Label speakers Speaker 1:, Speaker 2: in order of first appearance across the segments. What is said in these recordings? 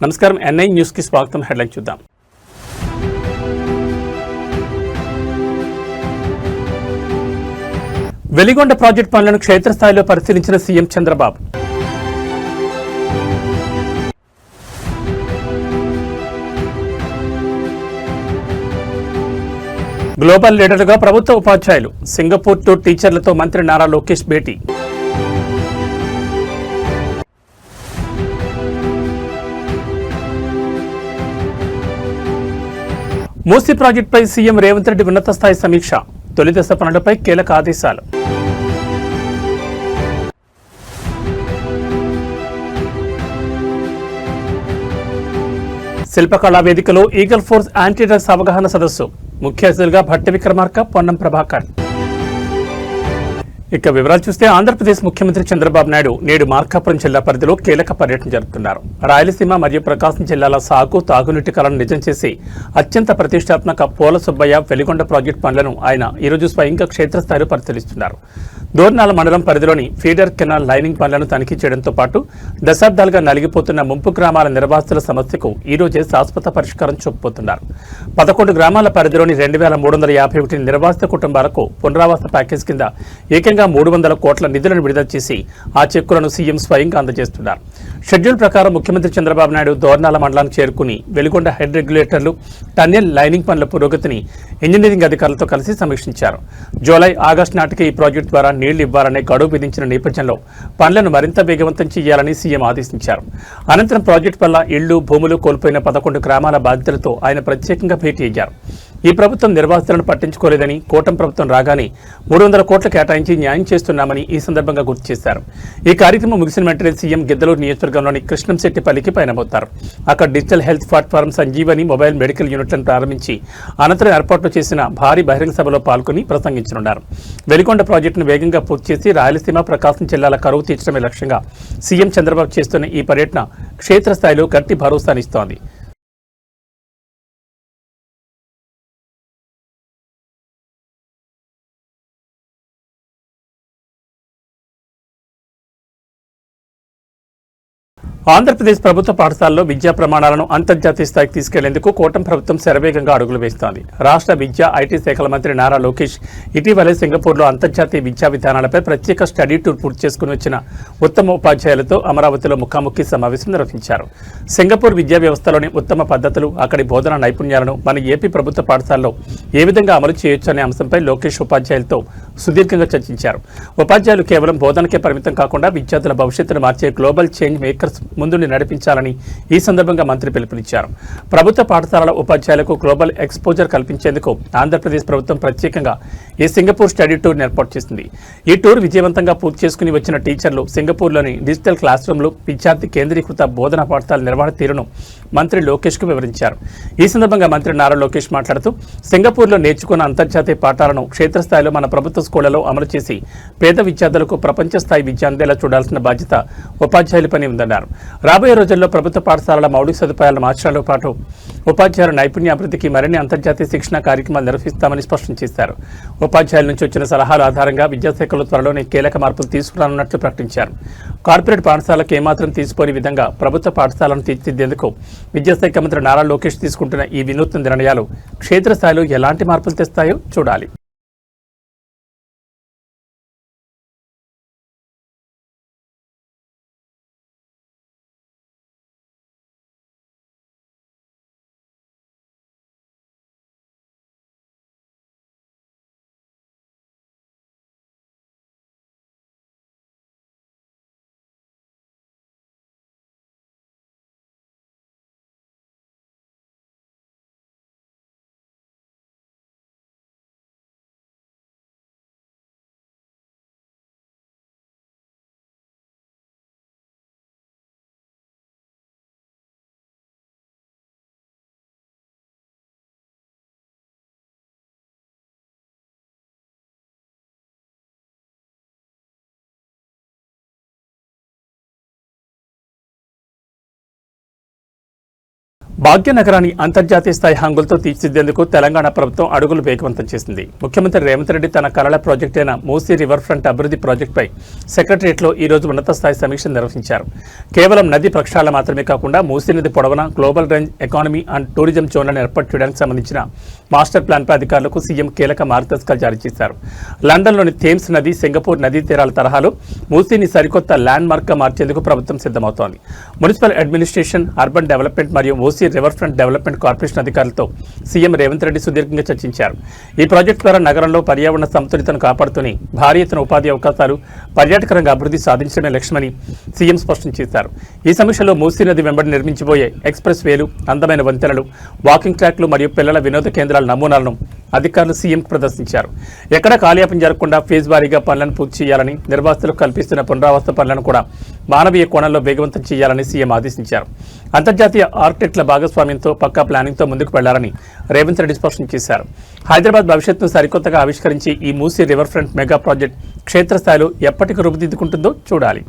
Speaker 1: నమస్కారం NI news కి స్వాగతం. హెడ్లైన్ చూద్దాం. వెలిగొండ ప్రాజెక్టు పనులను క్షేత్రస్థాయిలో పరిశీలించిన సీఎం చంద్రబాబు. గ్లోబల్ లీడర్లుగా ప్రభుత్వ ఉపాధ్యాయులు. సింగపూర్ టూర్ టీచర్లతో మంత్రి నారా లోకేష్ భేటీ. మూసీ ప్రాజెక్టుపై సీఎం రేవంత్ రెడ్డి ఉన్నత స్థాయి సమీక్ష. తొలి దశ పనులపై కీలక ఆదేశాలు. శిల్పకళా వేదికలో ఈగల్ ఫోర్స్ యాంటీ డ్రగ్స్ అవగాహన సదస్సు. ముఖ్య అతిథులుగా భట్టి విక్రమార్క, పొన్నం ప్రభాకర్. ఇక వివరాలు చూస్తే ఆంధ్రప్రదేశ్ ముఖ్యమంత్రి చంద్రబాబు నాయుడు నేడు మార్కాపురం జిల్లా పరిధిలో కీలక పర్యటన జరుపుతున్నారు. రాయలసీమ మరియు ప్రకాశం జిల్లాల సాగు తాగునీటి కలను నిజం చేసి అత్యంత ప్రతిష్టాత్మక పోల సుబ్బయ్య వెలిగొండ ప్రాజెక్టు పనులను ఆయన ఈరోజు స్వయంగా క్షేత్రస్థాయిలో పరిశీలిస్తున్నారు. దోర్నాల మండలం పరిధిలోని ఫీడర్ కెనాల్ లైనింగ్ పనులను తనిఖీ చేయడంతో పాటు దశాబ్దాలుగా నలిగిపోతున్న ముంపు గ్రామాల నిర్వాసితుల సమస్యకు ఈ రోజే శాశ్వత పరిష్కారం చూపబోతున్నారు. 11 గ్రామాల పరిధిలోని 2351 నిర్వాసిత కుటుంబాలకు పునరావాస ప్యాకేజ్ కింద ఏకంగా 300 కోట్ల నిధులను విడుదల చేసి ఆ చెక్కులను సీఎం స్వయంగా అందజేస్తున్నారు. షెడ్యూల్ ప్రకారం ముఖ్యమంత్రి చంద్రబాబు నాయుడు దోర్నాల మండలానికి చేరుకుని వెలిగొండ హెడ్ రెగ్యులేటర్లు, టన్నెల్ లైనింగ్ పనుల పురోగతిని ఇంజనీరింగ్ అధికారులతో కలిసి సమీక్షించారు. జూలై, ఆగస్టు నాటికి ఈ ప్రాజెక్టు ద్వారా నీళ్లు ఇవ్వాలనే గడువు విధించిన నేపథ్యంలో పనులను మరింత వేగవంతం చేయాలని సీఎం ఆదేశించారు. అనంతరం ప్రాజెక్టు వల్ల ఇళ్లు, భూములు కోల్పోయిన 11 గ్రామాల బాధితులతో ఆయన ప్రత్యేకంగా భేటీ అయ్యారు. ఈ ప్రభుత్వం నిర్వాసితులను పట్టించుకోలేదని, కూటమి ప్రభుత్వం రాగానే 300 కోట్లు కేటాయించి న్యాయం చేస్తున్నామని ఈ సందర్భంగా గుర్తు చేశారు. ఈ కార్యక్రమం ముగిసిన వెంటనే సీఎం గిద్దలూరు నియోజకవర్గంలోని కృష్ణంశెట్టిపల్లికి పయనమవుతారు. అక్కడ digital health platform Sanjeevani mobile medical యూనిట్లను ప్రారంభించి అనంతరం ఏర్పాట్లు చేసిన భారీ బహిరంగ సభలో పాల్గొని ప్రసంగించనున్నారు. వెలిగొండ ప్రాజెక్టును వేగంగా పూర్తి చేసి రాయలసీమ, ప్రకాశం జిల్లాల కరువు తీర్చడమే లక్ష్యంగా సీఎం చంద్రబాబు చేస్తున్న ఈ పర్యటన క్షేత్రస్థాయిలో గట్టి భరోసానిస్తోంది. ఆంధ్రప్రదేశ్ ప్రభుత్వ పాఠశాలలో విద్యా ప్రమాణాలను అంతర్జాతీయ స్థాయికి తీసుకెళ్లేందుకు కూటమి ప్రభుత్వం శరవేగంగా అడుగులు వేస్తోంది. రాష్ట్ర విద్యా, ఐటీ శాఖల మంత్రి నారా లోకేష్ ఇటీవలే సింగపూర్లో అంతర్జాతీయ విద్యా విధానాలపై ప్రత్యేక స్టడీ టూర్ పూర్తి చేసుకుని వచ్చిన ఉత్తమ ఉపాధ్యాయులతో అమరావతిలో ముఖాముఖి సమావేశం నిర్వహించారు. సింగపూర్ విద్యా వ్యవస్థలోని ఉత్తమ పద్ధతులు, అక్కడి బోధనా నైపుణ్యాలను మన ఏపీ ప్రభుత్వ పాఠశాలలో ఏ విధంగా అమలు చేయొచ్చు అనే అంశంపై లోకేష్ ఉపాధ్యాయులతో సుదీర్ఘంగా చర్చించారు. ఉపాధ్యాయులు కేవలం బోధనకే పరిమితం కాకుండా విద్యార్థుల భవిష్యత్తును మార్చే గ్లోబల్ చేంజ్ మేకర్స్ ముందుని నడిపించాలని ఈ సందర్భంగా మంత్రి పిలుపునిచ్చారు. ప్రభుత్వ పాఠశాలల ఉపాధ్యాయులకు గ్లోబల్ ఎక్స్పోజర్ కల్పించేందుకు ఆంధ్రప్రదేశ్ ప్రభుత్వం ప్రత్యేకంగా ఈ సింగపూర్ స్టడీ టూర్ ఏర్పాటు చేసింది. ఈ టూర్ విజయవంతంగా పూర్తి చేసుకుని వచ్చిన టీచర్లు సింగపూర్లోని డిజిటల్ క్లాస్ రూమ్లు, విద్యార్థి కేంద్రీకృత బోధనా పాఠశాల నిర్వహణ తీరును మంత్రి లోకేష్ కు వివరించారు. ఈ సందర్భంగా మంత్రి నారా లోకేష్ మాట్లాడుతూ సింగపూర్లో నేర్చుకున్న అంతర్జాతీయ పాఠాలను క్షేత్రస్థాయిలో మన ప్రభుత్వ స్కూళ్లలో అమలు చేసి పేద విద్యార్థులకు ప్రపంచ స్థాయి విద్య అందేలా చూడాల్సిన బాధ్యత ఉపాధ్యాయుల పని ఉందన్నారు. రాబోయే రోజుల్లో ప్రభుత్వ పాఠశాలల మౌలిక సదుపాయాలను మార్చడంతో పాటు ఉపాధ్యాయుల నైపుణ్యాభివృద్ధికి మరిన్ని అంతర్జాతీయ శిక్షణ కార్యక్రమాలు నిర్వహిస్తామని స్పష్టం చేశారు. ఉపాధ్యాయుల నుంచి వచ్చిన సలహాల ఆధారంగా విద్యాశాఖలో త్వరలోనే కీలక మార్పులు తీసుకురానున్నట్లు ప్రకటించారు. కార్పొరేట్ పాఠశాలకు ఏమాత్రం తీసిపోని విధంగా ప్రభుత్వ పాఠశాలను తీర్చిదిద్దేందుకు విద్యాశాఖ మంత్రి నారా లోకేష్ తీసుకుంటున్న ఈ వినూత్న నిర్ణయాలు క్షేత్రస్థాయిలో ఎలాంటి మార్పులు తెస్తాయో చూడాలి. భాగ్యనగరాన్ని అంతర్జాతీయ స్థాయి హంగులతో తీర్చిదిద్దేందుకు తెలంగాణ ప్రభుత్వం అడుగులు వేగవంతం చేసింది. ముఖ్యమంత్రి రేవంత్ రెడ్డి తన కలల ప్రాజెక్టు అయిన మూసీ రివర్ ఫ్రంట్ అభివృద్ధి ప్రాజెక్టుపై సెక్రటరియట్లో ఈ రోజు ఉన్నత స్థాయి సమీక్ష నిర్వహించారు. కేవలం నది ప్రక్షాళన మాత్రమే కాకుండా మూసీ నది పొడవునా global range economy and tourism జోన్లను ఏర్పాటు చేయడానికి సంబంధించిన మాస్టర్ ప్లాన్పై అధికారులకు సీఎం కీలక మార్గదర్శకాలు జారీ చేశారు. లండన్లోని థేమ్స్ నది, సింగపూర్ నదీ తీరాల తరహాలో మూసీని సరికొత్త ల్యాండ్ మార్క్గా మార్చేందుకు ప్రభుత్వం సిద్ధమవుతోంది. మున్సిపల్ అడ్మినిస్ట్రేషన్, అర్బన్ డెవలప్మెంట్ మరియు Musi river front development corporation అధికారులతో సీఎం రేవంత్ రెడ్డి సుదీర్ఘంగా చర్చించారు. ఈ ప్రాజెక్టు ద్వారా నగరంలో పర్యావరణ సమతుల్యతను కాపాడుతూనే భారీ ఎత్తున ఉపాధి అవకాశాలు, పర్యాటక రంగ అభివృద్ధి సాధించడమే లక్ష్యమని సీఎం స్పష్టం చేశారు. ఈ సమీక్షలో మూసీ నది వెంబడి నిర్మించబోయే ఎక్స్ప్రెస్ వేలు, అందమైన వంతెనలు, వాకింగ్ ట్రాక్లు మరియు పిల్లల వినోద కేంద్రాల నమూనాలను అధికారులు సీఎం ప్రదర్శించారు. ఎక్కడా కాలయాపన జరగకుండా ఫేజ్ వారీగా పనులను పూర్తి చేయాలని, నిర్వాసితులకు కల్పిస్తున్న పునరావాస పనులను కూడా మానవీయ కోణంలో వేగవంతం చేయాలని సీఎం ఆదేశించారు. అంతర్జాతీయ ఆర్కిటెక్టుల భాగస్వామ్యంతో పక్కా ప్లానింగ్తో ముందుకు వెళ్లాలని రేవంత్ రెడ్డి స్పష్టం చేశారు. హైదరాబాద్ భవిష్యత్తును సరికొత్తగా ఆవిష్కరించి ఈ Musi river front mega project క్షేత్రస్థాయిలో ఎప్పటికి రూపుదిద్దుకుంటుందో చూడాలి.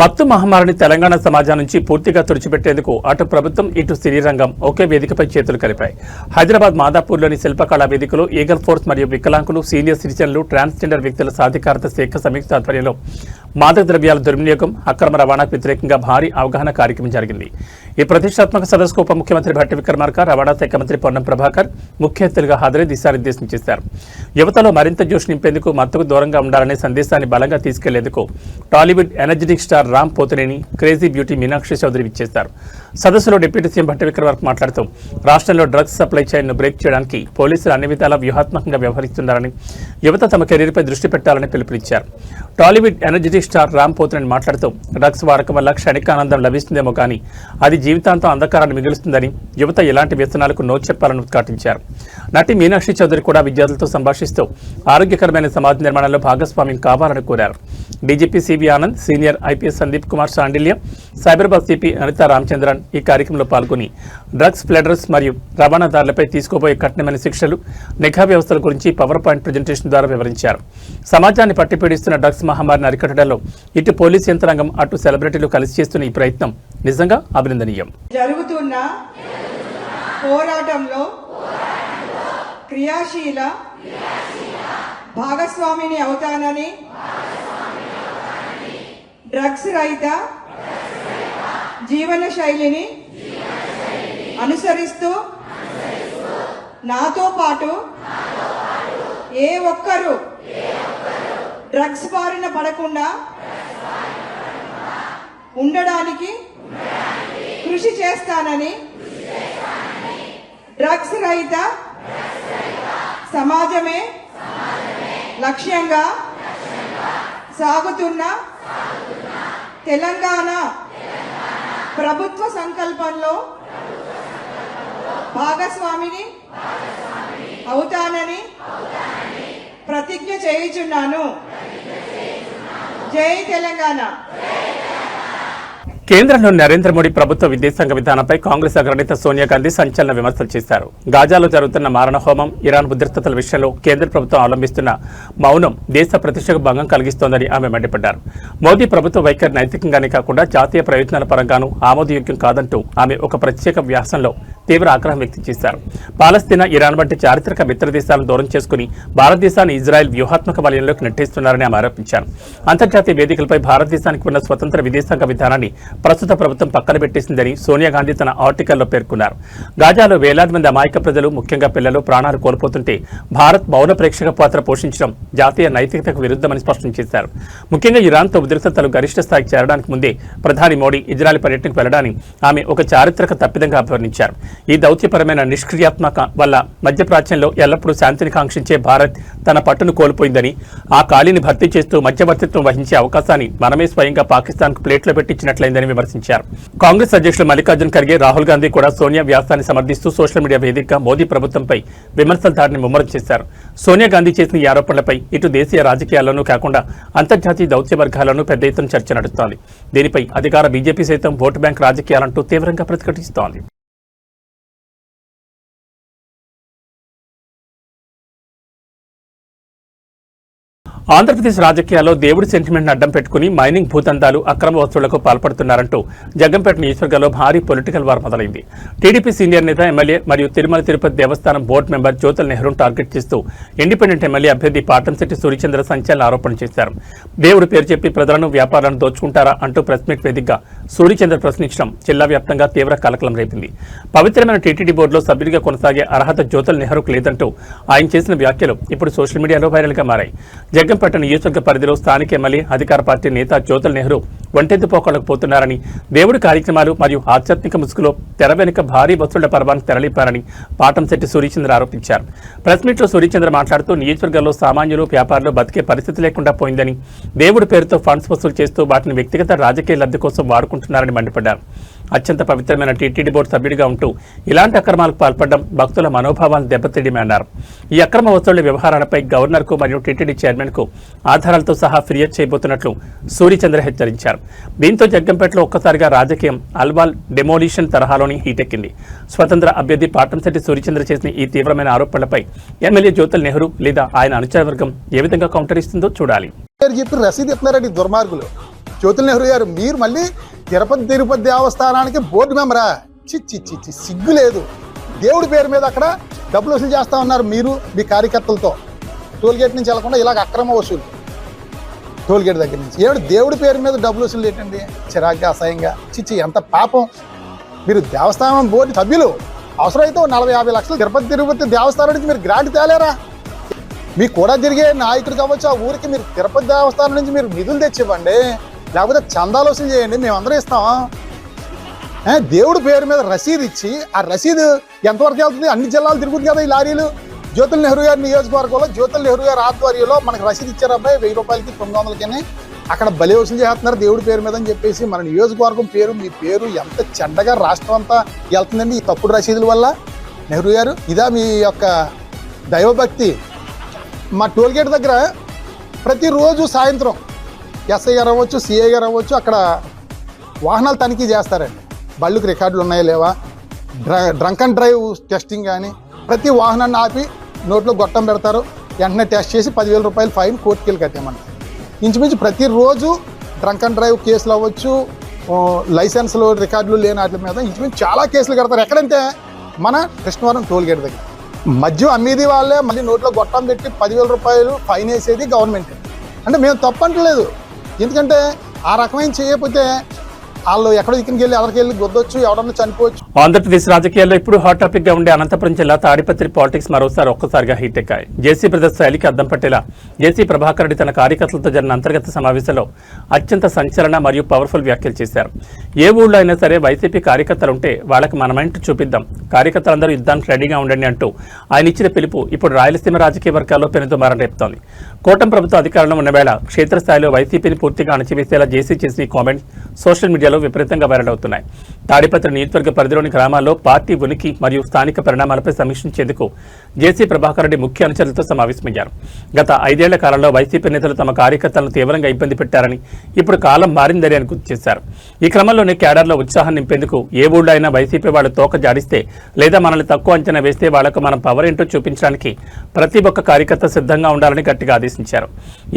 Speaker 1: మత్తు మహమ్మారిని తెలంగాణ సమాజం నుంచి పూర్తిగా తుడిచిపెట్టేందుకు అటు ప్రభుత్వం, ఇటు సినీ రంగం ఒకే వేదికపై చేతులు కలిపాయి. హైదరాబాద్ మాదాపూర్లోని శిల్పకళా వేదికలో ఈగల్ ఫోర్స్ మరియు వికలాంగులు, సీనియర్ సిటిజన్లు, ట్రాన్స్జెండర్ వ్యక్తుల సాధికారత శాఖ సంయుక్త ఆధ్వర్యంలో మాదక ద్రవ్యాల దుర్వినియోగం, అక్రమ రవాణాకు వ్యతిరేకంగా భారీ అవగాహన కార్యక్రమం జరిగింది. ఈ ప్రతిష్టాత్మక సదస్సుకు ఉప ముఖ్యమంత్రి భట్టి విక్రమార్క, రవాణా శాఖ మంత్రి పొన్నం ప్రభాకర్ ముఖ్య అతిథులుగా హాజరై దిశానిర్దేశం చేశారు. యువతలో మరింత జోష్ నింపేందుకు, మత్తుకు దూరంగా ఉండాలనే సందేశాన్ని బలంగా తీసుకెళ్లేందుకు Tollywood energetic star Ram Pothineni, crazy beauty Meenakshi Chaudhary విచ్చేశారు. సదస్సులో డిప్యూటీ సీఎం భట్టి విక్రమార్క మాట్లాడుతూ రాష్ట్రంలో డ్రగ్స్ సప్లై చైన్ను బ్రేక్ చేయడానికి పోలీసులు అన్ని విధాలా వ్యూహాత్మకంగా వ్యవహరిస్తున్నారని, యువత తమ కెరీర్పై దృష్టి పెట్టాలని పిలుపునిచ్చారు. టాలీవుడ్ ఎనర్జెటిక్ స్టార్ రామ్ పోతినేని మాట్లాడుతూ డ్రగ్స్ వాడకం వల్ల క్షణిక ఆనందం లభిస్తుందేమో కానీ అది జీవితాంతం అంధకారాన్ని మిగులుస్తుందని, యువత ఎలాంటి వ్యసనాలకు నో చెప్పాలని ఉద్ఘాటించారు. నటి మీనాక్షి చౌదరి కూడా విద్యార్థులతో సంభాషిస్తూ ఆరోగ్యకరమైన సమాజ నిర్మాణంలో భాగస్వామ్యం కావాలని కోరారు. DGP CV Anand, senior IPS Sandeep Kumar Shandilya, Cyberabad CP Anitha Ramachandran ఈ కార్యక్రమంలో పాల్గొని డ్రగ్స్ ప్లెడర్స్ మరియు రవాణాదారులపై తీసుకోబోయే కఠినమైన శిక్షలు, నిఘా వ్యవస్థల గురించి పవర్ పాయింట్ ప్రజెంటేషన్ ద్వారా వివరించారు. సమాజాన్ని పట్టిపీడిస్తున్న డ్రగ్స్ మహమ్మారిని అరికట్టడంలో ఇటు పోలీస్ యంత్రాంగం, అటు సెలబ్రిటీలు కలిసి చేస్తున్న ఈ ప్రయత్నం నిజంగా అభినందనీయం.
Speaker 2: జరుగుతున్న పోరాటంలో క్రియాశీల భాగస్వామిని అవుతానని, డ్రగ్స్ రహిత జీవన శైలిని అనుసరిస్తూ నాతో పాటు ఏ ఒక్కరూ డ్రగ్స్ బారిన పడకుండా ఉండడానికి కృషి చేస్తానని, డ్రగ్స్ రహిత సమాజమే లక్ష్యంగా సాగుతున్న తెలంగాణ ప్రభుత్వ సంకల్పంలో భాగస్వామిని అవుతానని ప్రతిజ్ఞ చేయుచున్నాను. జై తెలంగాణ.
Speaker 1: కేంద్రంలో నరేంద్ర మోడీ ప్రభుత్వ విదేశాంగ విధానంపై కాంగ్రెస్ అగ్రనేత సోనియా గాంధీ సంచలన విమర్శలు చేశారు. గాజాలో జరుగుతున్న మారణ హోమం, ఇరాన్ ఉద్రిక్తతల విషయంలో కేంద్ర ప్రభుత్వం అవలంబిస్తున్న మౌనం దేశ ప్రతిష్టకు భంగం కలిగిస్తోందని ఆమె మండిపడ్డారు. మోదీ ప్రభుత్వ వైఖరి నైతికంగానే కాకుండా జాతీయ ప్రయోజనాల పరంగానూ ఆమోదయోగ్యం కాదంటూ ఆమె ఒక ప్రత్యేక వ్యాసంలో తీవ్ర ఆగ్రహం వ్యక్తం చేశారు. పాలస్తీనా, ఇరాన్ వంటి చారిత్రక మిత్ర దేశాలను దూరం చేసుకుని భారతదేశాన్ని ఇజ్రాయెల్ వ్యూహాత్మక వలయంలోకి నెట్టేస్తున్నారని ఆమె ఆరోపించారు. అంతర్జాతీయ వేదికలపై భారతదేశానికి ఉన్న స్వతంత్ర విదేశాంగ విధానాన్ని ప్రస్తుత ప్రభుత్వం పక్కన పెట్టేసిందని సోనియా గాంధీ తన ఆర్టికల్లో పేర్కొన్నారు. గాజాలో వేలాది మంది అమాయక ప్రజలు, ముఖ్యంగా పిల్లలు ప్రాణాలు కోల్పోతుంటే భారత్ మౌన ప్రేక్షక పాత్ర పోషించడం జాతీయ నైతికతకు విరుద్ధమని స్పష్టం చేశారు. ముఖ్యంగా ఇరాన్తో ఉద్రిక్తతలు గరిష్ట స్థాయికి చేరడానికి ముందే ప్రధాని మోడీ ఇజ్రాయెల్ పర్యటనకు వెళ్లడాన్ని ఆమె ఒక చారిత్రక తప్పిదంగా అభివర్ణించారు. ఈ దౌత్యపరమైన నిష్క్రియాత్మక వల్ల మధ్యప్రాచ్యంలో ఎల్లప్పుడూ శాంతిని కాంక్షించే భారత్ తన పట్టును కోల్పోయిందని, ఆ ఖాళీని భర్తీ చేస్తూ మధ్యవర్తిత్వం వహించే అవకాశాన్ని మనమే స్వయంగా పాకిస్తాన్కు ప్లేట్లో పెట్టించినట్లయిందని విమర్శించారు. కాంగ్రెస్ అధ్యక్షులు మల్లికార్జున్ ఖర్గే, రాహుల్ గాంధీ కూడా సోనియా వ్యాసాన్ని సమర్థిస్తూ సోషల్ మీడియా వేదికగా మోదీ ప్రభుత్వంపై విమర్శల దాడిని ముమ్మరం చేశారు. సోనియా గాంధీ చేసిన ఈ ఆరోపణలపై ఇటు దేశీయ రాజకీయాల్లోనూ కాకుండా అంతర్జాతీయ దౌత్య వర్గాల్లోనూ పెద్ద ఎత్తున చర్చ నడుస్తోంది. దీనిపై అధికార బీజేపీ సైతం ఓటు బ్యాంక్ రాజకీయాలంటూ తీవ్రంగా ప్రతిఘటిస్తోంది. ఆంధ్రప్రదేశ్ రాజకీయాల్లో దేవుడి సెంటిమెంట్ను అడ్డం పెట్టుకుని మైనింగ్ భూదందాలు, అక్రమ వసూళ్లకు పాల్పడుతున్నారంటూ జగ్గంపేట నియోజకవర్గంలో భారీ పొలిటికల్ వార్ మొదలైంది. టీడీపీ సీనియర్ నేత, ఎమ్మెల్యే మరియు తిరుమల తిరుపతి దేవస్థానం బోర్డు మెంబర్ జ్యోతుల నెహ్రూను టార్గెట్ చేస్తూ ఇండిపెండెంట్ ఎమ్మెల్యే అభ్యర్థి పాటంశెట్టి సూర్యచంద్ర సంచలన ఆరోపణలు చేశారు. దేవుడి పేరు చెప్పి ప్రజలను, వ్యాపారాలను దోచుకుంటారా అంటూ ప్రెస్ మీట్ వేదికగా సూర్యచంద్ర ప్రశ్నించడం జిల్లా వ్యాప్తంగా తీవ్ర కలకలం రేపింది. పవిత్రమైన టీటీడీ బోర్డులో సభ్యుడిగా కొనసాగే అర్హత జ్యోతుల నెహ్రూకు లేదంటూ ఆయన చేసిన వ్యాఖ్యలు ఇప్పుడు సోషల్ మీడియాలో వైరల్గా మారాయి. జగ్గంపేట నియోజకవర్గ పరిధిలో స్థానిక ఎమ్మెల్యే, అధికార పార్టీ నేత జ్యోతుల నెహ్రూ ఒంటెద్దు పోకడకు పోతున్నారని, దేవుడి కార్యక్రమాలు మరియు ఆధ్యాత్మిక ముసుగులో తెర వెనుక భారీ వసూళ్ల పర్వాన్ని తెరలిపారని పాటంశెట్టి సూర్యచంద్ర ఆరోపించారు. ప్రెస్ మీట్లో సూర్యచంద్ర మాట్లాడుతూ నియోజకవర్గంలో సామాన్యులు, వ్యాపారులు బతికే పరిస్థితి లేకుండా పోయిందని, దేవుడి పేరుతో ఫండ్స్ వసూలు చేస్తూ వాటిని వ్యక్తిగత రాజకీయ లబ్ధి కోసం వాడుకుంటున్నారని మండిపడ్డారు. అత్యంత పవిత్రమైన టీటీడీ బోర్డు సభ్యుడిగా ఉంటూ ఇలాంటి అక్రమాలకు పాల్పడడం భక్తుల మనోభావాలను దెబ్బతీయడమే అన్నారు. ఈ అక్రమ వసూళ్ల వ్యవహారాలపై గవర్నర్కు మరియు టీటీడీ చైర్మన్కు ఆధారాలతో సహా ఫిర్యాదు చేయబోతున్నట్లు సూర్యచంద్ర హెచ్చరించారు. దీంతో జగ్గంపేటలో ఒక్కసారిగా రాజకీయం అల్వాల్ డెమోలిషన్ తరహాలోని హీటెక్కింది. స్వతంత్ర అభ్యర్థి పాటంశెట్టి సూర్యచంద్ర చేసిన ఈ తీవ్రమైన ఆరోపణలపై ఎమ్మెల్యే జ్యోతుల నెహ్రూ లేదా ఆయన అనుచర వర్గం ఏ విధంగా కౌంటర్ ఇస్తుందో చూడాలి.
Speaker 3: జ్యోతుల నెహ్రూ గారు, మీరు మళ్ళీ తిరుపతి దేవస్థానానికి బోర్డు మెంబరా? చిచ్చి సిగ్గు లేదు. దేవుడి పేరు మీద అక్కడ డబ్బులు వసూలు చేస్తా ఉన్నారు మీరు మీ కార్యకర్తలతో. టోల్గేట్ నుంచి వెళ్లకుండా ఇలాగ అక్రమ వసూలు, టోల్గేట్ దగ్గర నుంచి ఏమిటి దేవుడి పేరు మీద డబ్బులు వసూలు ఏంటండి? చిరాగ్గా, అసహ్యంగా. ఎంత పాపం. మీరు దేవస్థానం బోర్డు సభ్యులు, అవసరమైతే 40-50 లక్షలు తిరుపతి దేవస్థానం నుంచి మీరు గ్రాంట్ తేలేరా? మీకు కూడా తిరిగే నాయకుడు కావచ్చు, ఆ ఊరికి మీరు తిరుపతి దేవస్థానం నుంచి మీరు నిధులు తెచ్చివ్వండి, లేకపోతే చందాలు వసూలు చేయండి, మేమందరం ఇస్తాం. దేవుడి పేరు మీద రసీదు ఇచ్చి ఆ రసీదు ఎంతవరకు వెళ్తుంది? అన్ని జిల్లాలు తిరుగుతుంది కదా ఈ లారీలు. జ్యోతుల నెహ్రూ గారి నియోజకవర్గంలో జ్యోతుల నెహ్రూ గారి ఆధ్వర్యంలో మనకు రసీదు ఇచ్చారు అబ్బాయి, 1000 రూపాయలకి 900కి. అక్కడ బలి వసూలు చేస్తున్నారు దేవుడి పేరు మీద అని చెప్పేసి. మన నియోజకవర్గం పేరు, మీ పేరు ఎంత చెడ్డగా రాష్ట్రం అంతా వెళ్తుందండి ఈ తప్పుడు రసీదుల వల్ల. నెహ్రూ గారు, ఇదా మీ యొక్క దైవభక్తి? మా టోల్గేట్ దగ్గర ప్రతిరోజు సాయంత్రం ఎస్ఐ గారు అవ్వచ్చు, సిఐ గారు అవ్వచ్చు, అక్కడ వాహనాలు తనిఖీ చేస్తారండి. బళ్ళుకి రికార్డులు ఉన్నాయా లేవా, డ్రంక్ అండ్ డ్రైవ్ టెస్టింగ్ కానీ, ప్రతి వాహనాన్ని ఆపి నోట్లో గొట్టం పెడతారు. వెంటనే టెస్ట్ చేసి 10,000 రూపాయలు ఫైన్ కోర్టుకి వెళ్ళి కట్టేయమంటారు. ఇంచుమించు ప్రతిరోజు డ్రంక్ అండ్ డ్రైవ్ కేసులు అవ్వచ్చు, లైసెన్స్లు, రికార్డులు లేని వాటి మీద ఇంచుమించు చాలా కేసులు కడతారు. ఎక్కడంటే మన కృష్ణవరం టోల్గేట్ దగ్గర. మద్యం అమ్మేది వాళ్ళే, మళ్ళీ నోట్లో గొట్టం పెట్టి 10,000 రూపాయలు ఫైన్ వేసేది గవర్నమెంట్. అంటే మేము తప్పంటలేదు, ఎందుకంటే ఆ రకమైన చేయకపోతే వాళ్ళు ఎక్కడో ఇక్కడికి వెళ్ళి ఎవరికి వెళ్ళి గొద్దొచ్చు, ఎవరన్నా చనిపోవచ్చు.
Speaker 1: ఆంధ్రప్రదేశ్ రాజకీయాల్లో ఇప్పుడు హాట్ టాపిక్ గా ఉండే అనంతపురం జిల్లా తాడిపత్రి పాలిటిక్స్ మరోసారి ఒక్కసారిగా హీట్ ఎక్కాయి. జేసీ బ్రదర్స్ శైలికి అద్దం పట్టేలా జేసీ ప్రభాకర్ రెడ్డి తన కార్యకర్తలతో జరిగిన అంతర్గత సమావేశంలో అత్యంత సంచలన మరియు పవర్ఫుల్ వ్యాఖ్యలు చేశారు. ఏ ఊళ్ళో అయినా సరే వైసీపీ కార్యకర్తలు ఉంటే వాళ్ళకి మనమేంటో చూపిద్దాం, కార్యకర్తలందరూ యుద్ధానికి రెడీగా ఉండండి అంటూ ఆయన ఇచ్చిన పిలుపు ఇప్పుడు రాయలసీమ రాజకీయ వర్గాల్లో పెనుదుమారం రేపుతోంది. కూటమి ప్రభుత్వం అధికారంలో ఉన్న వేళ క్షేత్రస్థాయిలో వైసీపీని పూర్తిగా అణచివేసేలా జేసీ చేసిన ఈ కామెంట్స్ సోషల్ మీడియాలో విపరీతంగా వైరల్ అవుతున్నాయి. తాడిపత్రి నియోజకవర్గ పరిధిలోని గ్రామాల్లో పార్టీ ఉనికి మరియు స్థానిక పరిణామాలపై సమీక్షించేందుకు జేసీ ప్రభాకర్ రెడ్డి ముఖ్య అనుచరులతో సమావేశమయ్యారు. గత 5 ఏళ్ల కాలంలో వైసీపీ నేతలు తమ కార్యకర్తలను తీవ్రంగా ఇబ్బంది పెట్టారని, ఇప్పుడు కాలం మారిందని అని గుర్తు చేశారు. ఈ క్రమంలోనే క్యాడర్లో ఉత్సాహం నింపేందుకు ఏ ఊళ్ళో అయినా వైసీపీ వాళ్ళు తోక జాడిస్తే లేదా మనల్ని తక్కువ అంచనా వేస్తే వాళ్లకు మనం పవర్ ఏంటో చూపించడానికి ప్రతి ఒక్క కార్యకర్త సిద్ధంగా ఉండాలని గట్టిగా ఆదేశించారు.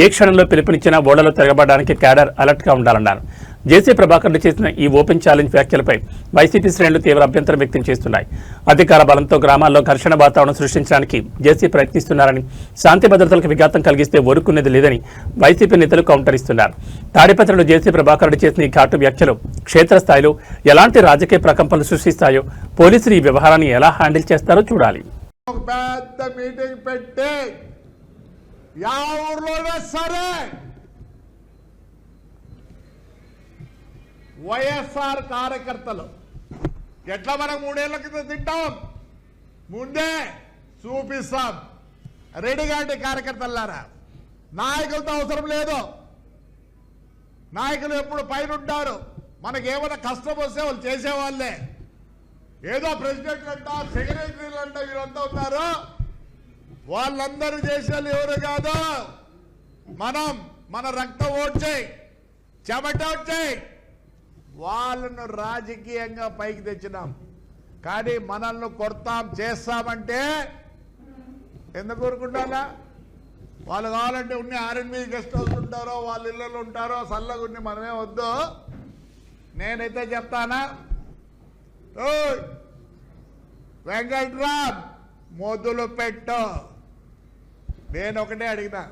Speaker 1: ఏ క్షణంలో పిలుపునిచ్చినా ఓడలో తిరగబడడానికి క్యాడర్ అలర్ట్గా ఉండాలన్నారు. జేసీ ప్రభాకర్ రెడ్డి చేసిన ఈ ఓపెన్ ఛాలెంజ్ వ్యాఖ్యలపై వైసీపీ శ్రేణులు తీవ్ర అభ్యంతరం వ్యక్తం చేస్తున్నాయి. అధికార బలంతో గ్రామాల్లో ఘర్షణ వాతావరణం సృష్టించడానికి జేసీ ప్రయత్నిస్తున్నారని, శాంతి భద్రతలకు విఘాతం కలిగిస్తే ఊరుకునేది లేదని వైసీపీ నేతలు కౌంటర్ ఇస్తున్నారు. తాడిపత్రిలో జేసీ ప్రభాకర్ రెడ్డి చేసిన ఈ ఘాటు వ్యాఖ్యలు క్షేత్రస్థాయిలో ఎలాంటి రాజకీయ ప్రకంపనలు సృష్టిస్తాయో, పోలీసులు ఈ వ్యవహారాన్ని ఎలా హ్యాండిల్ చేస్తారో చూడాలి.
Speaker 4: వైఎస్ఆర్ కార్యకర్తలు ఎట్లా మనం 3 ఏళ్ల కింద తింటాం, ముందే చూపిస్తాం. రెడీగా అంటే కార్యకర్తలారా, నాయకులతో అవసరం లేదు. నాయకులు ఎప్పుడు పైన ఉంటారు. మనకేమైనా కష్టం వస్తే వాళ్ళు చేసేవాళ్ళే. ఏదో ప్రెసిడెంట్లు అంట, సెక్రటరీలు అంట, వీరంతా ఉన్నారు. వాళ్ళందరూ చేసేది ఎవరు కాదు. మన రక్తం ఓడ్చేయి, చెమట ఓడ్చేయి, వాళ్ళను రాజకీయంగా పైకి తెచ్చినాం. కానీ మనల్ని కొడతాం చేస్తామంటే ఎందుకు ఊరుకుంటారా? వాళ్ళు కావాలంటే ఉన్న ఆర్ఎన్బి గెస్ట్ హౌస్ ఉంటారో, వాళ్ళ ఇళ్ళలో ఉంటారో, చల్లగా ఉండి మనమే వద్దు. నేనైతే చెప్తానా, వెంకట్రామ్ మొదలు పెట్టు. నేను ఒకటే అడిగినా,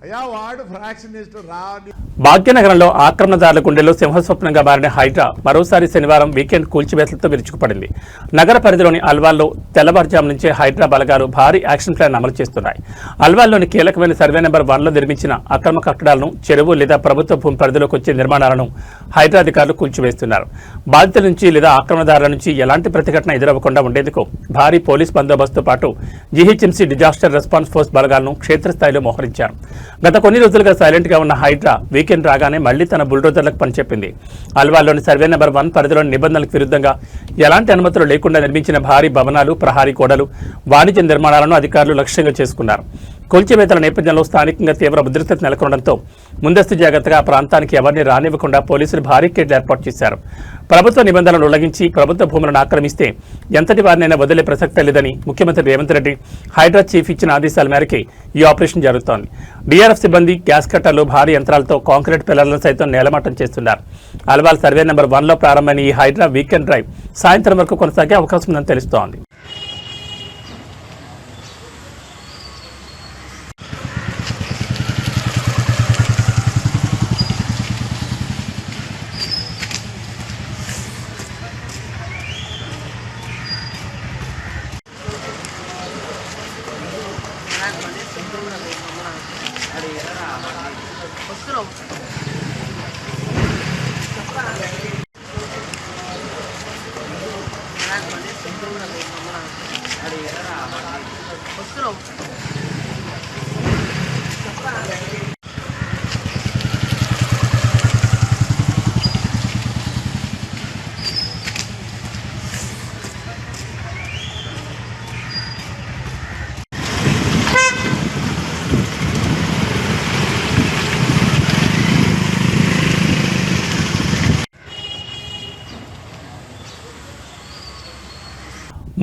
Speaker 4: అయ్యా వాడు ఫ్రాక్షనిస్ట్ రాని.
Speaker 1: భాగ్యనగరంలో ఆక్రమణదారుల గుండెల్లో సింహస్వప్నంగా మారిన హైడ్రా మరోసారి శనివారం వీకెండ్ కూల్చివేతలతో విరుచుకుపడింది. నగర పరిధిలోని అల్వాల్లో తెల్లవారుజాము నుంచే హైడ్రా బలగాలు భారీ యాక్షన్ ప్లాన్ అమలు చేస్తున్నాయి. అల్వాల్లోని కీలకమైన సర్వే నెంబర్ 1లో నిర్మించిన అక్రమ కట్టడాలను, చెరువు లేదా ప్రభుత్వ భూమి పరిధిలోకి వచ్చే నిర్మాణాలను హైడ్రా అధికారులు కూల్చివేస్తున్నారు. బాధితుల నుంచి లేదా ఆక్రమణదారుల నుంచి ఎలాంటి ప్రతిఘటన ఎదురవ్వకుండా ఉండేందుకు భారీ పోలీస్ బందోబస్తుతో పాటు జీహెచ్ఎంసీ డిజాస్టర్ రెస్పాన్స్ ఫోర్స్ బలగాలను క్షేత్రస్థాయిలో మోహరించారు. గత కొన్ని రోజులుగా సైలెంట్ గా ఉన్న హైడ్రా వీకెండ్ రాగానే మళ్లీ తన బుల్డోజర్లకు పనిచెప్పింది. అల్వాల్లోని సర్వే నెంబర్ 1 పరిధిలోని నిబంధనలకు విరుద్ధంగా ఎలాంటి అనుమతులు లేకుండా నిర్మించిన భారీ భవనాలు, ప్రహారీ గోడలు, వాణిజ్య నిర్మాణాలను అధికారులు లక్ష్యంగా చేసుకున్నారు. కూల్చివేతల నేపథ్యంలో స్థానికంగా తీవ్ర ఉద్రిక్తత నెలకొనడంతో ముందస్తు జాగ్రత్తగా ఆ ప్రాంతానికి ఎవరిని రానివ్వకుండా పోలీసులు భారీ కేడ్లు ఏర్పాటు చేశారు. ప్రభుత్వ నిబంధనలు ఉల్లంఘించి ప్రభుత్వ భూములను ఆక్రమిస్తే ఎంతటి వారినైనా వదిలే ప్రసక్తే లేదని ముఖ్యమంత్రి రేవంత్ రెడ్డి హైడ్రా చీఫ్ ఇచ్చిన ఆదేశాల మేరకే ఈ ఆపరేషన్ జరుగుతోంది. డీఆర్ఎఫ్ సిబ్బంది గ్యాస్ కట్టర్లు, భారీ యంత్రాలతో కాంక్రీట్ పిల్లర్లను సైతం నేలమట్టం చేస్తున్నారు. అల్వాల్ సర్వే నెంబర్ 1లో ప్రారంభమైన ఈ హైడ్రా వీకెండ్ డ్రైవ్ సాయంత్రం వరకు కొనసాగే అవకాశం ఉందని తెలుస్తోంది.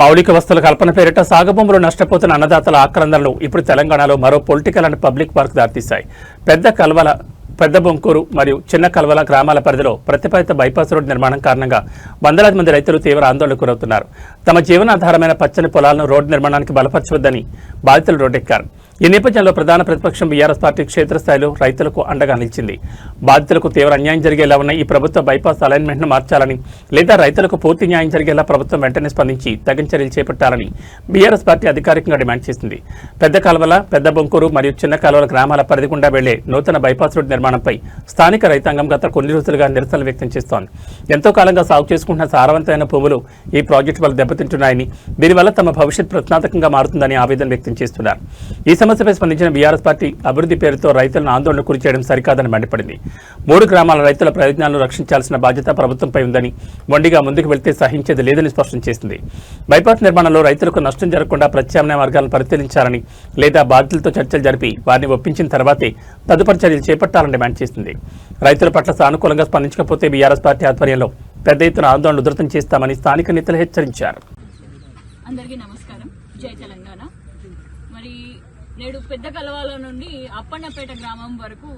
Speaker 1: మౌలిక వస్తువుల కల్పన పేరిట సాగుభూములు నష్టపోతున్న అన్నదాతల ఆక్రందనలు ఇప్పుడు తెలంగాణలో మరో పొలిటికల్ అండ్ పబ్లిక్ వర్క్ దారితీశాయి. పెద్ద బొంకూరు మరియు చిన్న కల్వల గ్రామాల పరిధిలో ప్రతిపాదిత బైపాస్ రోడ్డు నిర్మాణం కారణంగా వందలాది మంది రైతులు తీవ్ర ఆందోళనకు గురవుతున్నారు. తమ జీవనాధారమైన పచ్చని పొలాలను రోడ్డు నిర్మాణానికి బలపరచవద్దని బాధితులు రోడ్డెక్కారు. ఈ నేపథ్యంలో ప్రధాన ప్రతిపక్షం బీఆర్ఎస్ పార్టీ క్షేత్రస్థాయిలో రైతులకు అండగా నిలిచింది. బాధితులకు తీవ్ర అన్యాయం జరిగేలా ఉన్న ఈ ప్రభుత్వ బైపాస్ అలైన్మెంట్ను మార్చాలని, లేదా రైతులకు పూర్తి న్యాయం జరిగేలా ప్రభుత్వం వెంటనే స్పందించి తగిన చర్యలు చేపట్టాలని బీఆర్ఎస్ పార్టీ అధికారికంగా డిమాండ్ చేసింది. పెద్ద కాల్వల, పెద్ద బొంకూరు మరియు చిన్న కాలువల గ్రామాల పరిధి గుండా వెళ్లే నూతన బైపాస్ రోడ్డు నిర్మాణంపై స్థానిక రైతాంగం గత కొన్ని రోజులుగా నిరసనలు వ్యక్తం చేస్తోంది. ఎంతో కాలంగా సాగు చేసుకుంటున్న సారవంతమైన భూములు ఈ ప్రాజెక్టు వల్ల దెబ్బతింటున్నాయని, దీనివల్ల తమ భవిష్యత్ ప్రశ్నార్థకంగా మారుతుందని ఆవేదన వ్యక్తం చేస్తున్నారు. ఈ సమస్యపై స్పందించిన బీఆర్ఎస్ పార్టీ అభివృద్ధి పేరుతో రైతులను ఆందోళన గురి చేయడం సరికాదని మండిపడింది. 3 గ్రామాల రైతుల ప్రయోజనాలను రక్షించాల్సిన బాధ్యత ప్రభుత్వంపై ఉందని, మొండిగా ముందుకు వెళ్తే సహించేది లేదని స్పష్టం చేసింది. బైపాస్ నిర్మాణంలో రైతులకు నష్టం జరగకుండా ప్రత్యామ్నాయ మార్గాలను పరిశీలించాలని, లేదా బాధితులతో చర్చలు జరిపి వారిని ఒప్పించిన తర్వాతే తదుపరి చర్యలు చేపట్టాలని డిమాండ్ చేసింది. రైతుల పట్ల సానుకూలంగా స్పందించకపోతే బీఆర్ఎస్ పార్టీ ఆధ్వర్యంలో పెద్ద ఎత్తున ఆందోళన ఉధృతం చేస్తామని స్థానిక నేతలు హెచ్చరించారు.
Speaker 5: అందరికీ నమస్కారం. జై తెలంగాణ. మరి నేడు పెద్ద కలవాల నుండి అప్పన్నపేట గ్రామం వరకు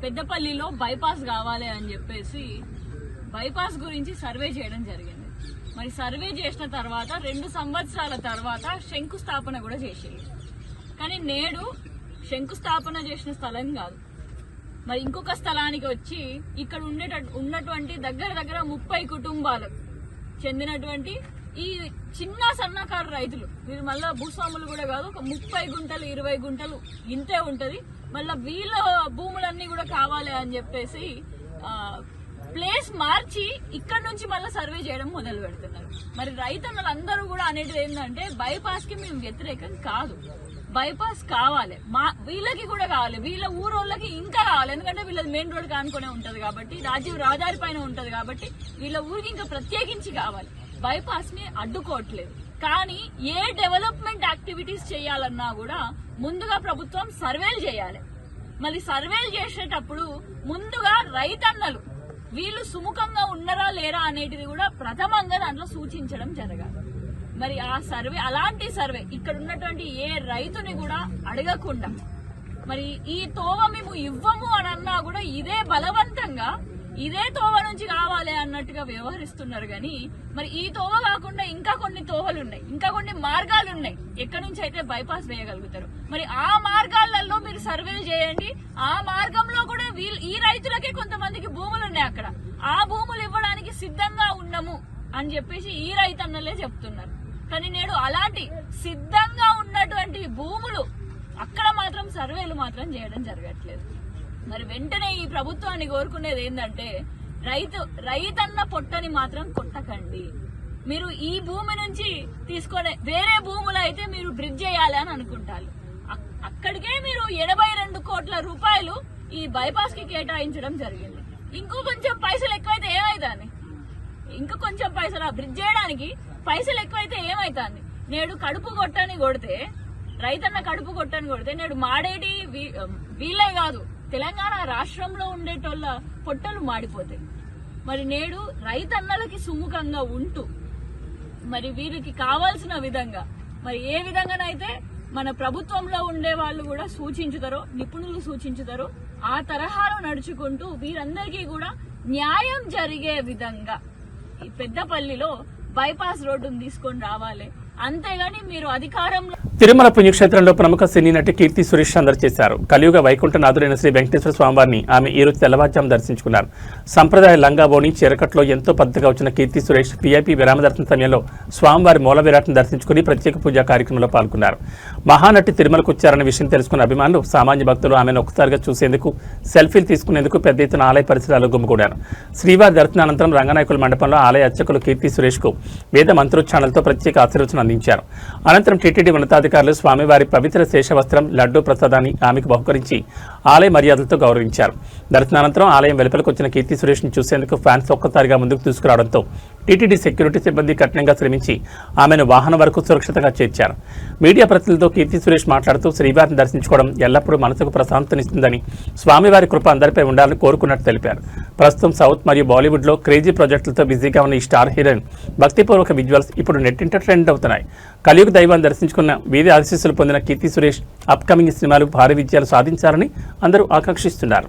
Speaker 5: పెద్దపల్లిలో బైపాస్ కావాలి అని చెప్పేసి బైపాస్ గురించి సర్వే చేయడం జరిగింది. మరి సర్వే చేసిన తర్వాత 2 సంవత్సరాల తర్వాత శంకుస్థాపన కూడా చేసేది. కానీ నేడు శంకుస్థాపన చేసిన స్థలం కాదు, మరి ఇంకొక స్థలానికి వచ్చి ఇక్కడ ఉన్నటువంటి దగ్గర 30 కుటుంబాలకు చెందినటువంటి ఈ చిన్న సన్నకారు రైతులు, వీరు మళ్ళా భూస్వాములు కూడా కాదు, ఒక 30 గుంటలు 20 గుంటలు ఇంతే ఉంటది. మళ్ళా వీళ్ళ భూములన్నీ కూడా కావాలి అని చెప్పేసి ప్లేస్ మార్చి ఇక్కడ నుంచి మళ్ళీ సర్వే చేయడం మొదలు పెడుతున్నారు. మరి రైతన్నలందరూ కూడా అనేది ఏంటంటే బైపాస్ కి మేము వ్యతిరేకం కాదు, బైపాస్ కావాలి, వీళ్ళకి కూడా కావాలి, వీళ్ళ ఊరోళ్ళకి ఇంకా కావాలి. ఎందుకంటే వీళ్ళది మెయిన్ రోడ్ కానుకునే ఉంటది కాబట్టి, రాజీవ్ రహదారి పైన ఉంటది కాబట్టి వీళ్ళ ఊరికి ఇంకా ప్రత్యేకించి కావాలి. బైపాస్ ని అడ్డుకోవట్లేదు, కానీ ఏ డెవలప్మెంట్ యాక్టివిటీస్ చేయాలన్నా కూడా ముందుగా ప్రభుత్వం సర్వేలు చేయాలి. మరి సర్వేలు చేసేటప్పుడు ముందుగా రైతన్నలు వీళ్ళు సుముఖంగా ఉన్నారా లేరా అనేటిది కూడా ప్రథమంగా దాంట్లో సూచించడం జరగాలి. మరి ఆ సర్వే, అలాంటి సర్వే ఇక్కడ ఉన్నటువంటి ఏ రైతుని కూడా అడగకుండా, మరి ఈ తోవ మేము ఇవ్వము అని అన్నా కూడా ఇదే బలవంతంగా ఇదే తోవ నుంచి కావాలి అన్నట్టుగా వ్యవహరిస్తున్నారు. కానీ మరి ఈ తోవ కాకుండా ఇంకా కొన్ని తోవలు ఉన్నాయి, ఇంకా కొన్ని మార్గాలు ఉన్నాయి ఎక్కడి నుంచి అయితే బైపాస్ వేయగలుగుతారు. మరి ఆ మార్గాలలో మీరు సర్వేలు చేయండి. ఆ మార్గంలో కూడా ఈ రైతులకే కొంతమందికి భూములు ఉన్నాయి, అక్కడ ఆ భూములు ఇవ్వడానికి సిద్ధంగా ఉన్నాము అని చెప్పేసి ఈ రైతన్నలే చెప్తున్నారు. కానీ నేడు అలాంటి సిద్ధంగా ఉన్నటువంటి భూములు అక్కడ మాత్రం సర్వేలు మాత్రం చేయడం జరగట్లేదు. మరి వెంటనే ఈ ప్రభుత్వాన్ని కోరుకునేది ఏంటంటే రైతన్న పొట్టని మాత్రం కొట్టకండి. మీరు ఈ భూమి నుంచి తీసుకునే వేరే భూములు అయితే మీరు బ్రిడ్జ్ చేయాలి అని అనుకుంటారు. అక్కడికే మీరు 82 కోట్ల రూపాయలు ఈ బైపాస్ కి కేటాయించడం జరిగింది. ఇంకో కొంచెం పైసలు ఎక్కువైతే ఏమైందని, ఇంకా కొంచెం పైసలు ఆ బ్రిడ్జ్ చేయడానికి పైసలు ఎక్కువైతే ఏమైతుంది. నేడు కడుపు కొట్టని కొడితే, రైతన్న కడుపు కొట్టని కొడితే నేడు మాడేటి వీళ్ళే కాదు, తెలంగాణ రాష్ట్రంలో ఉండేటోళ్ళ పొట్టలు మాడిపోతాయి. మరి నేడు రైతన్నలకి సుముఖంగా ఉంటూ మరి వీరికి కావాల్సిన విధంగా, మరి ఏ విధంగానైతే మన ప్రభుత్వంలో ఉండే వాళ్ళు కూడా సూచించుతారో, నిపుణులు సూచించుతారో ఆ తరహాలో నడుచుకుంటూ వీరందరికీ కూడా న్యాయం జరిగే విధంగా ఈ పెద్దపల్లిలో బైపాస్ రోడ్డును తీసుకొని రావాలి. అంతేగాని మీరు అధికారంలో
Speaker 1: తిరుమల పుణ్యక్షేత్రంలో ప్రముఖ సినీ నటి కీర్తి సురేష్ సందడి చేశారు. కలియుగ వైకుంఠనాథుడైన శ్రీ వెంకటేశ్వర స్వామివారిని ఆమె ఈ రోజు తెల్లవారుజాము దర్శించుకున్నారు. సంప్రదాయ లంగాబోని చీరకట్లో ఎంతో పద్ధతిగా వచ్చిన కీర్తి సురేష్ వీఐపీ విరామదర్శన సమయంలో స్వామివారి మూల విరాట్ను దర్శించుకుని ప్రత్యేక పూజా కార్యక్రమంలో పాల్గొన్నారు. మహానటి తిరుమలకు వచ్చారన్న విషయం తెలుసుకున్న అభిమానులు, సామాన్య భక్తులు ఆమెను ఒక్కసారిగా చూసేందుకు, సెల్ఫీలు తీసుకునేందుకు పెద్ద ఎత్తున ఆలయ పరిసరాలు గుమిగూడారు. శ్రీవారి దర్శనానంతరం రంగనాయకుల మండపంలో ఆలయ అర్చకులు కీర్తి సురేష్ కు వేద మంత్రోచ్చారణలతో ప్రత్యేక ఆశీర్వచనం అందించారు. అనంతరం టీటీడీ ఉన్నతాధికారులు స్వామివారి పవిత్ర శేషవస్త్రం, లడ్డూ ప్రసాదాన్ని ఆమెకు బహుకరించి ఆలయ మర్యాదలతో గౌరవించారు. దర్శనానంతరం ఆలయం వెలుపలకు వచ్చిన కీర్తి సురేష్ ని చూసేందుకు ఫ్యాన్స్ ఒక్కసారిగా ముందుకు తీసుకురావడంతో టీటీడీ సెక్యూరిటీ సిబ్బంది కఠినంగా శ్రమించి ఆమెను వాహనం వరకు సురక్షితంగా చేర్చారు. మీడియా ప్రతినిధులతో కీర్తి సురేష్ మాట్లాడుతూ శ్రీవారిని దర్శించుకోవడం ఎల్లప్పుడూ మనసుకు ప్రశాంతనిస్తుందని, స్వామివారి కృప అందరిపై ఉండాలని కోరుకున్నట్టు తెలిపారు. ప్రస్తుతం సౌత్ మరియు బాలీవుడ్లో క్రేజీ ప్రాజెక్టులతో బిజీగా ఉన్న ఈ స్టార్ హీరోయిన్ భక్తిపూర్వక విజువల్స్ ఇప్పుడు నెట్టింట ట్రెండ్ అవుతున్నాయి. కలియుగ దైవాన్ని దర్శించుకున్న వీధి ఆశీస్సులు పొందిన కీర్తి సురేష్ అప్కమింగ్ సినిమాలు భారీ విజయాలు సాధించాలని అందరూ ఆకాంక్షిస్తున్నారు.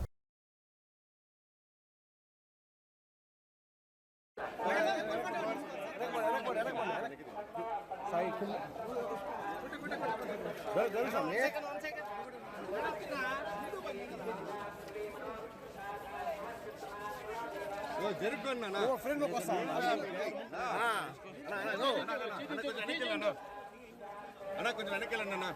Speaker 6: కొంచెం వెనకెళ్ళండి అన్న.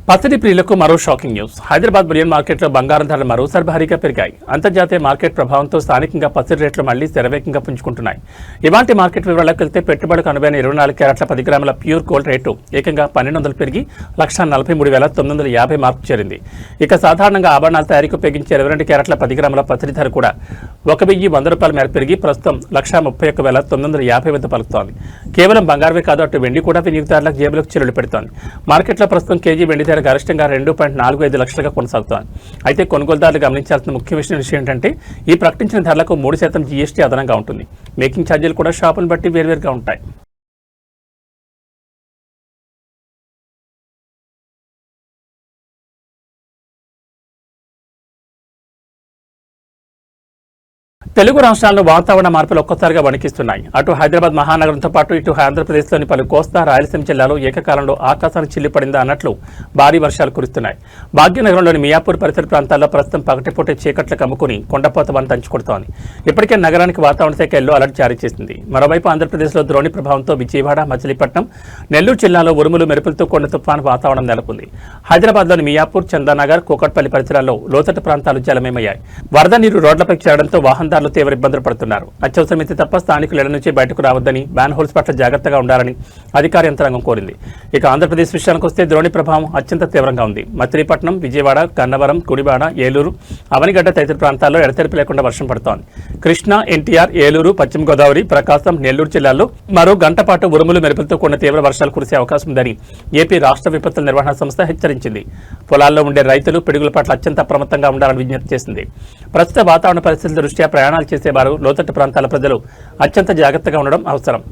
Speaker 1: పచ్చడి ప్రియులకు మరో షాకింగ్ న్యూస్. హైదరాబాద్ బులియన్ మార్కెట్లో బంగారం ధరలు మరోసారి భారీగా పెరిగాయి. అంతర్జాతీయ మార్కెట్ ప్రభావంతో స్థానికంగా పచ్చడి రేట్లు మళ్లీ శరవేగంగా పుంజుకుంటున్నాయి. ఇవాంటి మార్కెట్ వివరాలకు వెళ్తే పెట్టుబడులకు అనువైన 24 క్యారెట్ల 10 గ్రాముల ప్యూర్ గోల్డ్ రేటు ఏకంగా 1200 పెరిగి 1,43,950 మార్కు చేరింది. ఇక సాధారణంగా ఆభరణాల తయారీకి ఉపయోగించే 22 క్యారెట్ల 10 గ్రాముల పచ్చడి ధర కూడా 1,100 రూపాయల మేర పెరిగి ప్రస్తుతం 1,31,950 వద్ద పలుకుతోంది. కేవలం బంగారమే కాదు, అటు వెండి కూడా వినియోగదారులకు జేబులకు చిల్లులు పెడుతోంది. మార్కెట్లో ప్రస్తుతం కేజీ వెండి గరిష్టంగా 2.45 లక్షలుగా కొనసాగుతోంది. అయితే కొనుగోలుదారులు గమనించాల్సిన ముఖ్య విషయం ఏంటంటే ఈ ప్రకటించిన ధరలకు 3% జీఎస్టీ అదనంగా ఉంటుంది. మేకింగ్ ఛార్జీలు కూడా షాపులను బట్టి వేర్వేరుగా ఉంటాయి. తెలుగు రాష్ట్రాల్లో వాతావరణ మార్పులు ఒక్కసారిగా వణికిస్తున్నాయి. అటు హైదరాబాద్ మహానగరంతో పాటు ఇటు ఆంధ్రప్రదేశ్లోని పలు కోస్తా రాయలసీమ జిల్లాలో ఏకకాలంలో ఆకాశాన్ని చిల్లిపడిందా అన్నట్లు భారీ వర్షాలు కురుస్తున్నాయి. భాగ్యనగరంలోని మియాపూర్ పరిసర ప్రాంతాల్లో ప్రస్తుతం పగటిపూట చీకట్లు కమ్ముకుని కొండపోత వాన తంచుకొడుతోంది. ఇప్పటికే నగరానికి వాతావరణ శాఖ ఎల్లో అలర్ట్ జారీ చేసింది. మరోవైపు ఆంధ్రప్రదేశ్లో ద్రోణి ప్రభావంతో విజయవాడ, మచిలీపట్నం, నెల్లూరు జిల్లాలో ఉరుములు మెరుపులతో కొండ తుఫాను వాతావరణం నెలకొంది. హైదరాబాద్లోని మియాపూర్, చందానగర్, కూకట్పల్లి పరిసరాల్లో లోతట్టు ప్రాంతాలు జలమయమయ్యాయి. వరద నీరు రోడ్లపై చేరడంతో వాహనదారులు తీవ్ర ఇబ్బందులు పడుతున్నారు. అత్యవసరమైతే తప్ప స్థానికులు ఇళ్ల నుంచి బయటకు రావద్దని, మ్యాన్ హోల్స్ పట్ల జాగ్రత్తగా ఉండాలని అధికార యంత్రాంగం కోరింది. ఇక ఆంధ్రప్రదేశ్ విషయానికి వస్తే ద్రోణి ప్రభావం అత్యంత తీవ్రంగా ఉంది. మచిలీపట్నం, విజయవాడ, గన్నవరం, గుడివాడ, ఏలూరు, అవనిగడ్డ తదితర ప్రాంతాల్లో ఎడతెరిపి లేకుండా వర్షం పడుతోంది. కృష్ణా, ఎన్టీఆర్, ఏలూరు, పశ్చిమ గోదావరి, ప్రకాశం, నెల్లూరు జిల్లాల్లో మరో గంట పాటు ఉరుములు మెరుపులతో కూడిన తీవ్ర వర్షాలు కురిసే అవకాశం ఉందని ఏపీ రాష్ట్ర విపత్తుల నిర్వహణ సంస్థ హెచ్చరించింది. పొలాల్లో ఉండే రైతులు పిడుగుల పట్ల అత్యంత అప్రమత్తంగా ఉండాలని విజ్ఞప్తి చేసింది. ప్రస్తుత వాతావరణ పరిస్థితుల దృష్ట్యా ప్రయాణాలు చేసేవారు, లోతట్టు ప్రాంతాల ప్రజలు అత్యంత జాగ్రత్తగా ఉండడం అవసరం.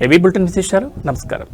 Speaker 1: ఏబీ బులెటిన్ విశేషాలు. నమస్కారం.